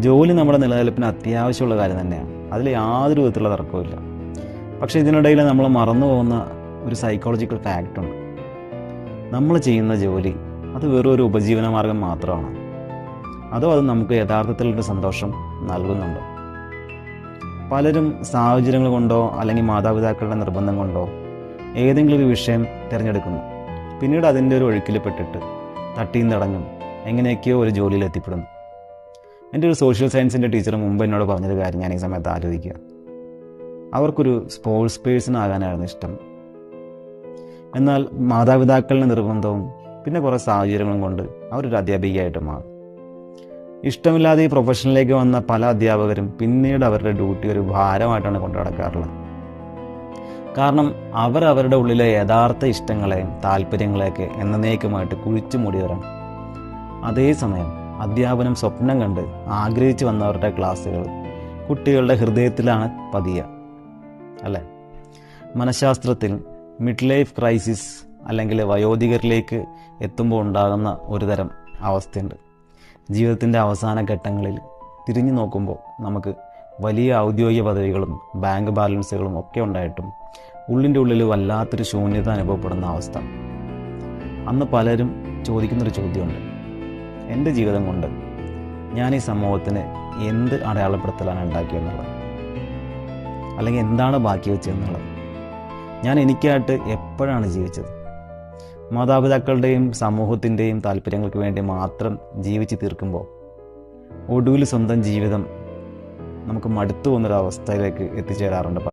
ജോലി നമ്മുടെ നിലനിൽപ്പിന് അത്യാവശ്യമുള്ള കാര്യം തന്നെയാണ്, അതിൽ യാതൊരു വിധത്തിലുള്ള തർക്കവുമില്ല. പക്ഷേ ഇതിനിടയിൽ നമ്മൾ മറന്നു പോകുന്ന ഒരു സൈക്കോളജിക്കൽ ഫാക്റ്റുണ്ട്. നമ്മൾ ചെയ്യുന്ന ജോലി അത് വെറും ഒരു ഉപജീവന മാർഗം മാത്രമാണ്, അതോ അത് നമുക്ക് യഥാർത്ഥത്തിലൊരു സന്തോഷം നൽകുന്നുണ്ടോ? പലരും സാഹചര്യങ്ങൾ കൊണ്ടോ അല്ലെങ്കിൽ മാതാപിതാക്കളുടെ നിർബന്ധം കൊണ്ടോ ഏതെങ്കിലും ഒരു വിഷയം തിരഞ്ഞെടുക്കുന്നു. പിന്നീട് അതിൻ്റെ ഒരു ഒഴുക്കിൽ പെട്ടിട്ട് തട്ടിയും തടഞ്ഞും എങ്ങനെയൊക്കെയോ ഒരു ജോലിയിൽ എത്തിപ്പെടുന്നു. എൻ്റെ ഒരു സോഷ്യൽ സയൻസിൻ്റെ ടീച്ചർ മുമ്പ് എന്നോട് പറഞ്ഞൊരു കാര്യം ഞാൻ ഈ സമയത്ത് ആലോചിക്കുക. അവർക്കൊരു സ്പോർട്സ് പേഴ്സൺ ആകാനായിരുന്നു ഇഷ്ടം. എന്നാൽ മാതാപിതാക്കളുടെ നിർബന്ധവും പിന്നെ കുറേ സാഹചര്യങ്ങളും കൊണ്ട് അവരൊരു അധ്യാപികയായിട്ട് മാറും. ഇഷ്ടമില്ലാതെ ഈ പ്രൊഫഷനിലേക്ക് വന്ന പല അധ്യാപകരും പിന്നീട് അവരുടെ ഡ്യൂട്ടി ഒരു ഭാരമായിട്ടാണ് കൊണ്ടു നടക്കാറുള്ളത്. കാരണം അവരുടെ ഉള്ളിലെ യഥാർത്ഥ ഇഷ്ടങ്ങളെയും താല്പര്യങ്ങളെയൊക്കെ എന്നേക്കുമായിട്ട് കുഴിച്ചു മൂടിയവരാണ്. അതേസമയം അധ്യാപനം സ്വപ്നം കണ്ട് ആഗ്രഹിച്ചു വന്നവരുടെ ക്ലാസ്സുകൾ കുട്ടികളുടെ ഹൃദയത്തിലാണ് പതിയുക, അല്ലേ? മനഃശാസ്ത്രത്തിൽ മിഡ് ലൈഫ് ക്രൈസിസ് അല്ലെങ്കിൽ വയോധികരിലേക്ക് എത്തുമ്പോൾ ഉണ്ടാകുന്ന ഒരു തരം അവസ്ഥയുണ്ട്. ജീവിതത്തിൻ്റെ അവസാന ഘട്ടങ്ങളിൽ തിരിഞ്ഞു നോക്കുമ്പോൾ നമുക്ക് വലിയ ഔദ്യോഗിക പദവികളും ബാങ്ക് ബാലൻസുകളും ഒക്കെ ഉണ്ടായിട്ടും ഉള്ളിൻ്റെ ഉള്ളിൽ വല്ലാത്തൊരു ശൂന്യത അനുഭവപ്പെടുന്ന അവസ്ഥ. അന്ന് പലരും ചോദിക്കുന്നൊരു ചോദ്യമുണ്ട്: എൻ്റെ ജീവിതം കൊണ്ട് ഞാൻ ഈ സമൂഹത്തിന് എന്ത് അടയാളപ്പെടുത്തലാണ് ഉണ്ടാക്കിയെന്നുള്ളത്, അല്ലെങ്കിൽ എന്താണ് ബാക്കി വെച്ചതെന്നുള്ളത്. ഞാൻ എനിക്കായിട്ട് എപ്പോഴാണ് ജീവിച്ചത്? മാതാപിതാക്കളുടെയും സമൂഹത്തിൻ്റെയും താല്പര്യങ്ങൾക്ക് വേണ്ടി മാത്രം ജീവിച്ച് തീർക്കുമ്പോൾ ഒടുവിൽ സ്വന്തം ജീവിതം നമുക്ക് മടുത്തു പോകുന്നൊരവസ്ഥയിലേക്ക് എത്തിച്ചേരാറുണ്ട്.